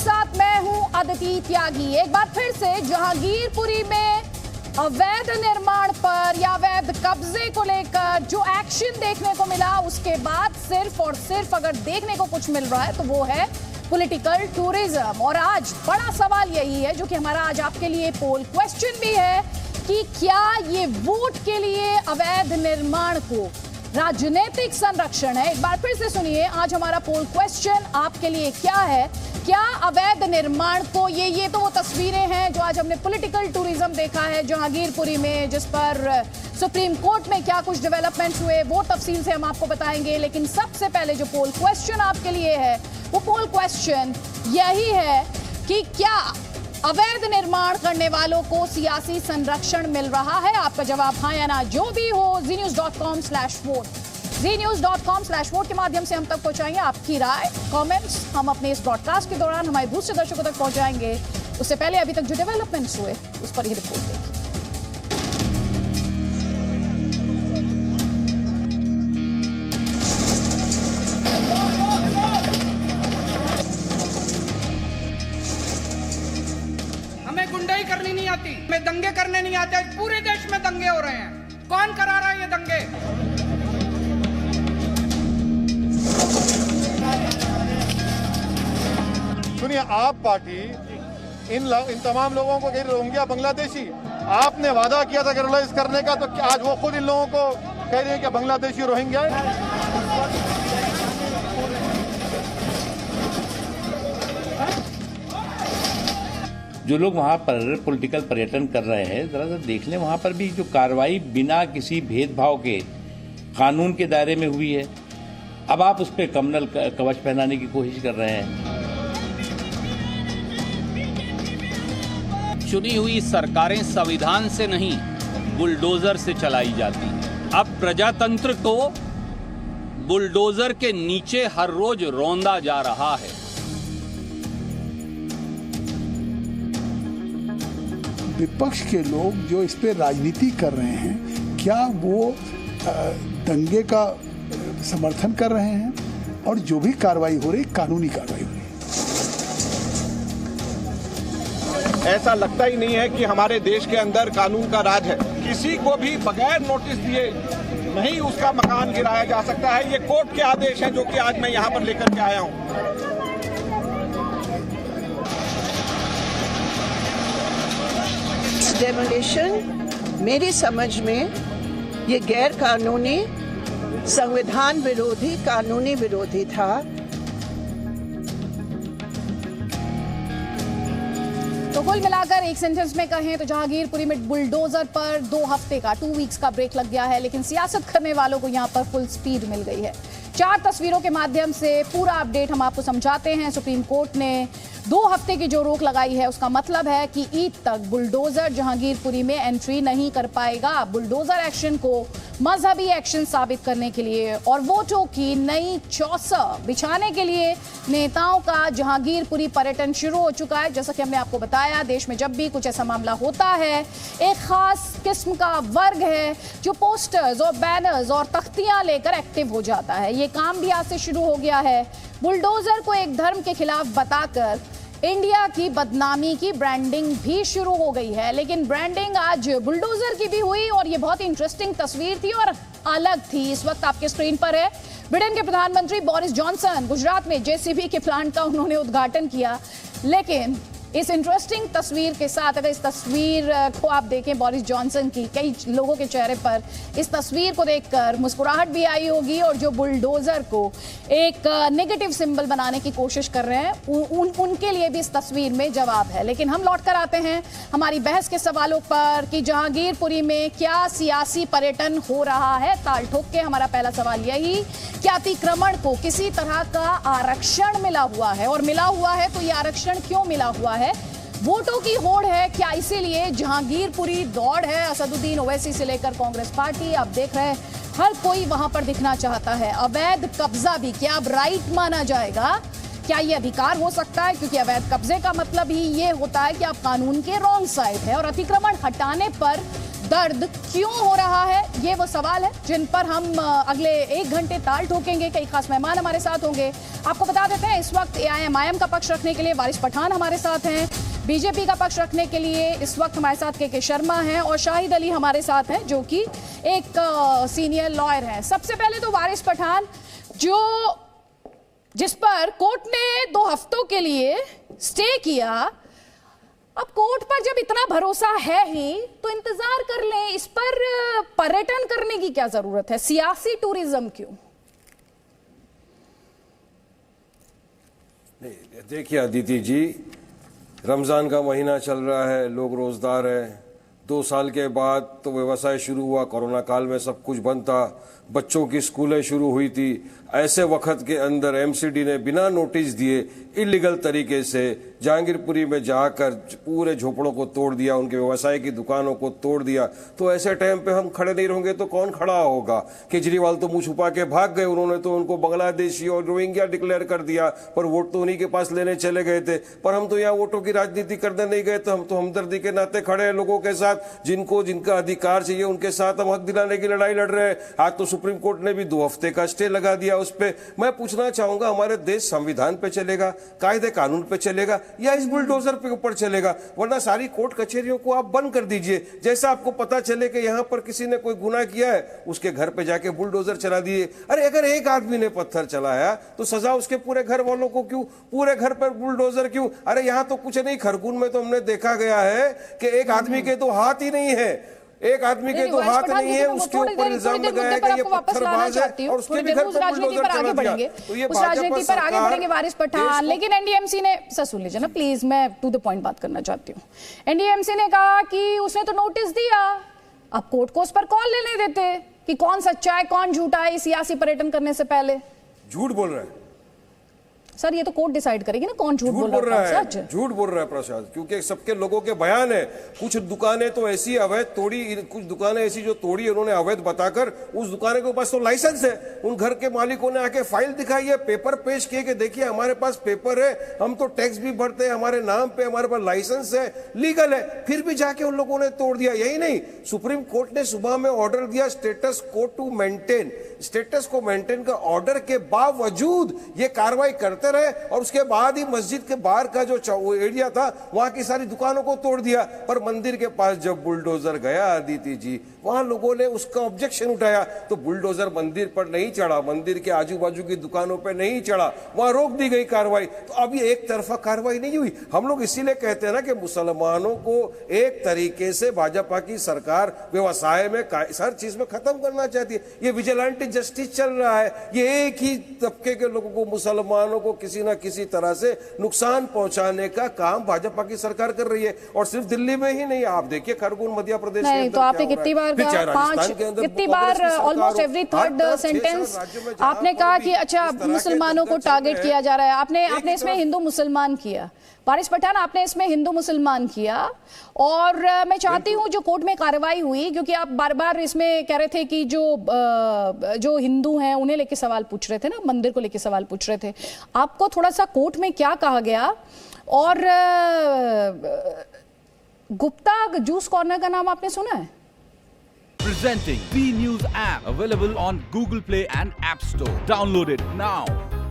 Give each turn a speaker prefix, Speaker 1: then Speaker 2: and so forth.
Speaker 1: साथ मैं हूं अदिति त्यागी। एक बार फिर से जहांगीरपुरी में अवैध निर्माण पर या अवैध कब्जे को लेकर जो एक्शन देखने को मिला, उसके बाद सिर्फ और सिर्फ अगर देखने को कुछ मिल रहा है तो वो है पॉलिटिकल टूरिज्म। और आज बड़ा सवाल यही है, जो कि हमारा आज आपके लिए पोल क्वेश्चन भी है, कि क्या ये वोट के लिए अवैध निर्माण को राजनीतिक संरक्षण है। एक बार फिर से सुनिए, आज हमारा पोल क्वेश्चन आपके लिए क्या है, क्या अवैध निर्माण को ये तो वो तस्वीरें हैं जो आज हमने पॉलिटिकल टूरिज्म देखा है जहांगीरपुरी में, जिस पर सुप्रीम कोर्ट में क्या कुछ डेवलपमेंट हुए वो तफसील से हम आपको बताएंगे। लेकिन सबसे पहले जो पोल क्वेश्चन आपके लिए है, वो पोल क्वेश्चन यही है कि क्या अवैध निर्माण करने वालों को सियासी संरक्षण मिल रहा है। आपका जवाब हाँ या ना जो भी हो, znews.com/vote znews.com/vote के माध्यम से हम तक पहुंचाएंगे आपकी राय, कमेंट्स। हम अपने इस ब्रॉडकास्ट के दौरान हमारे दूसरे दर्शकों तक पहुंचाएंगे। उससे पहले अभी तक जो डेवलपमेंट्स हुए उस पर ही रिपोर्ट देखिए।
Speaker 2: हमें गुंडाई करनी नहीं आती, हमें दंगे करने नहीं आते। पूरे देश में दंगे हो रहे हैं, कौन करा रहा है ये दंगे?
Speaker 3: सुनिए, आप पार्टी इन तमाम लोगों को कह रही रोहिंग्या बांग्लादेशी, आपने वादा किया था रेगुलराइज करने का, तो आज वो खुद इन लोगों को कह रही है कि बांग्लादेशी रोहिंग्या है।
Speaker 4: जो लोग वहाँ पर पॉलिटिकल पर्यटन कर रहे हैं, जरा सा देख लें, वहाँ पर भी जो कार्रवाई बिना किसी भेदभाव के कानून के दायरे में हुई है। अब आप उस पर कमनल कवच पहनाने की कोशिश कर रहे हैं।
Speaker 5: चुनी हुई सरकारें संविधान से नहीं, बुलडोजर से चलाई जाती हैं। अब प्रजातंत्र को बुलडोजर के नीचे हर रोज रौंदा जा रहा है।
Speaker 6: विपक्ष के लोग जो इस पे राजनीति कर रहे हैं, क्या वो दंगे का समर्थन कर रहे हैं? और जो भी कार्रवाई हो रही, कानूनी कार्रवाई हो रही है।
Speaker 7: ऐसा लगता ही नहीं है कि हमारे देश के अंदर कानून का राज है। किसी को भी बगैर नोटिस दिए नहीं उसका मकान गिराया जा सकता है। ये कोर्ट के आदेश हैं जो कि आज मैं यहाँ पर लेकर के आया हूँ।
Speaker 8: डेमोलिशन मेरी समझ में ये गैर कानूनी, संविधान विरोधी, कानूनी विरोधी था।
Speaker 1: तो कुल मिलाकर एक सेंटेंस में कहें तो जहांगीरपुरी में बुलडोजर पर 2 हफ्ते का 2 वीक्स का ब्रेक लग गया है, लेकिन सियासत करने वालों को यहां पर फुल स्पीड मिल गई है। 4 तस्वीरों के माध्यम से पूरा अपडेट हम आपको समझाते हैं। सुप्रीम कोर्ट ने 2 हफ्ते की जो रोक लगाई है, उसका मतलब है कि ईद तक बुलडोजर जहांगीरपुरी में एंट्री नहीं कर पाएगा। बुलडोजर एक्शन को मजहबी एक्शन साबित करने के लिए और वोटों की नई चौसर बिछाने के लिए नेताओं का जहांगीरपुरी पर्यटन शुरू हो चुका है। जैसा कि हमने आपको बताया, देश में जब भी कुछ ऐसा मामला होता है, एक खास किस्म का वर्ग है जो पोस्टर्स और बैनर्स और तख्तियां लेकर एक्टिव हो जाता है। ये काम भी आज से शुरू हो गया है। बुलडोजर को एक धर्म के खिलाफ बताकर इंडिया की बदनामी की ब्रांडिंग भी शुरू हो गई है। लेकिन ब्रांडिंग आज बुलडोजर की भी हुई और ये बहुत ही इंटरेस्टिंग तस्वीर थी और अलग थी। इस वक्त आपके स्क्रीन पर है ब्रिटेन के प्रधानमंत्री बोरिस जॉनसन। गुजरात में जेसीबी के प्लांट का उन्होंने उद्घाटन किया। लेकिन इस इंटरेस्टिंग तस्वीर के साथ, अगर इस तस्वीर को आप देखें बोरिस जॉनसन की, कई लोगों के चेहरे पर इस तस्वीर को देखकर मुस्कुराहट भी आई होगी। और जो बुलडोजर को एक नेगेटिव सिंबल बनाने की कोशिश कर रहे हैं, उनके लिए भी इस तस्वीर में जवाब है। लेकिन हम लौट कर आते हैं हमारी बहस के सवालों पर कि जहांगीरपुरी में क्या सियासी पर्यटन हो रहा है। ताल ठोक के हमारा पहला सवाल यही, क्या अतिक्रमण को किसी तरह का आरक्षण मिला हुआ है, और मिला हुआ है तो ये आरक्षण क्यों मिला हुआ है? वोटों की होड़ है क्या, इसीलिए जहांगीरपुरी दौड़ है? असदुद्दीन ओवैसी से लेकर कांग्रेस पार्टी, आप देख रहे हैं हर कोई वहां पर दिखना चाहता है। अवैध कब्जा भी क्या अब राइट माना जाएगा? क्या ये अधिकार हो सकता है? क्योंकि अवैध कब्जे का मतलब ही ये होता है कि आप कानून के रॉन्ग साइड है। और अतिक्रमण हटाने पर दर्द क्यों हो रहा है, ये वो सवाल है जिन पर हम अगले 1 घंटे ताल ठोकेंगे। कई खास मेहमान हमारे साथ होंगे। आपको बता देते हैं इस वक्त AIM का पक्ष रखने के लिए वारिस पठान हमारे साथ हैं, बीजेपी का पक्ष रखने के लिए इस वक्त हमारे साथ के शर्मा हैं और शाहिद अली हमारे साथ हैं जो कि एक सीनियर लॉयर हैं। सबसे पहले तो वारिस पठान, जिस पर कोर्ट ने 2 हफ्तों के लिए स्टे किया, अब कोर्ट पर जब इतना भरोसा है ही तो इंतजार कर लें। इस पर पर्यटन करने की क्या जरूरत है, सियासी टूरिज्म क्यों?
Speaker 9: देखिए अदिति जी, रमजान का महीना चल रहा है, लोग रोजदार है। 2 साल के बाद तो व्यवसाय शुरू हुआ, कोरोना काल में सब कुछ बंद था, बच्चों की स्कूलें शुरू हुई थी। ऐसे वक्त के अंदर MCD ने बिना नोटिस दिए इलीगल तरीके से जहांगीरपुरी में जाकर पूरे झोपड़ों को तोड़ दिया, उनके व्यवसाय की दुकानों को तोड़ दिया। तो ऐसे टाइम पे हम खड़े नहीं रहेंगे तो कौन खड़ा होगा? केजरीवाल तो मुंह छुपा के भाग गए, उन्होंने तो उनको बांग्लादेशी और रोहिंग्या डिक्लेयर कर दिया, पर वोट तो उन्हीं के पास लेने चले गए थे। पर हम तो यहाँ वोटों की राजनीति करने नहीं गए, तो हम तो हमदर्दी के नाते खड़े हैं लोगों के साथ, जिनका अधिकार चाहिए उनके साथ हम हक दिलाने की लड़ाई लड़ रहे हैं। आज तो सुप्रीम कोर्ट ने भी 2 हफ्ते का स्टे लगा दिया उस पे। मैं पूछना चाहूंगा, हमारे देश संविधान पे चलेगा, कायदे कानून पे चलेगा या इस बुलडोजर पे ऊपर चलेगा? वरना सारी कोर्ट कचहरियों को आप बंद कर दीजिए। जैसा आपको पता चले कि यहाँ पर किसी ने कोई गुनाह किया है, उसके घर पे जाके बुलडोजर चला दिए। अरे अगर एक आदमी ने पत्थर चलाया तो सजा उसके पूरे घर वालों को क्यों? पूरे घर पर बुलडोजर क्यों? अरे यहाँ तो कुछ नहीं, खरगोन में तो हमने देखा गया है कि एक आदमी के तो हाथ ही नहीं है, एक आदमी के तो हाथ नहीं है, उसके ऊपर इल्जाम लगाया है कि ये पत्थरबाज है और उसके भी घर पर बुलडोजर चला दिया। तो ये
Speaker 1: उस राजनीति पर आगे बढ़ेंगे वारिस पठान। लेकिन NDMC ने, सर सुन लीजिए ना प्लीज, मैं टू द पॉइंट बात करना चाहती हूँ। NDMC ने कहा कि उसने तो नोटिस दिया, अब कोर्ट को उस पर कॉल लेने देते कि कौन सच्चा है कौन झूठा है सियासी पर्यटन करने से पहले।
Speaker 9: झूठ बोल रहा है
Speaker 1: सर, ये तो कोर्ट डिसाइड करेगी ना कौन झूठ बोल रहा है।
Speaker 9: झूठ बोल रहा है प्रसाद, क्योंकि सबके लोगों के बयान है। कुछ दुकानें तो ऐसी अवैध तोड़ी, कुछ दुकानें ऐसी जो तोड़ी उन्होंने अवैध बताकर, उस दुकान के पास तो लाइसेंस है। उन घर के मालिकों ने आके फाइल दिखाई है, पेपर पेश किए कि देखिए हमारे पास पेपर है, हम तो टैक्स भी भरते हैं, हमारे नाम पे हमारे पास लाइसेंस है, लीगल है, फिर भी जाके उन लोगों ने तोड़ दिया। यही नहीं, सुप्रीम कोर्ट ने सुबह में ऑर्डर दिया स्टेटस को टू मेंटेन। स्टेटस को मेंटेन का ऑर्डर के बावजूद ये कार्रवाई करते रहे और उसके बाद ही मस्जिद के बाहर का जो एरिया था वहां की सारी दुकानों को तोड़ दिया। पर मंदिर के पास जब बुलडोजर गया अदिति जी, वहां लोगों ने उसका ऑब्जेक्शन उठाया, तो बुलडोजर मंदिर पर नहीं चढ़ा, मंदिर के आजू बाजू की दुकानों पर नहीं चढ़ा, वहां रोक दी गई कार्रवाई। तो अब ये एक तरफा कार्रवाई नहीं हुई। हम लोग इसीलिए कहते हैं ना कि मुसलमानों को एक तरीके से भाजपा की सरकार व्यवसाय में हर चीज में खत्म करना चाहती है। ये विजिलेंट जस्टिस चल रहा है, ये एक ही तबके के लोगों को, मुसलमानों को किसी ना किसी तरह से नुकसान पहुंचाने का काम भाजपा की सरकार कर रही है। और सिर्फ दिल्ली में ही नहीं, आप देखिए खरगोन मध्य प्रदेश
Speaker 1: नहीं, तो आपने कितनी बार ऑलमोस्ट एवरी थर्ड सेंटेंस आपने कहा कि अच्छा मुसलमानों को टारगेट किया जा रहा है। आपने इसमें हिंदू मुसलमान किया, वारिस पठान आपने इसमें हिंदू मुसलमान किया। और मैं चाहती हूं जो कोर्ट में कार्रवाई हुई, क्योंकि आप बार बार इसमें कह रहे थे कि जो हिंदू हैं उन्हें लेके सवाल पूछ रहे थे ना, मंदिर को लेके सवाल पूछ रहे थे, आपको थोड़ा सा कोर्ट में क्या कहा गया? और गुप्ता जूस कॉर्नर का नाम आपने सुना है?
Speaker 10: Presenting B News app, available on Google Play and App Store. Download it now.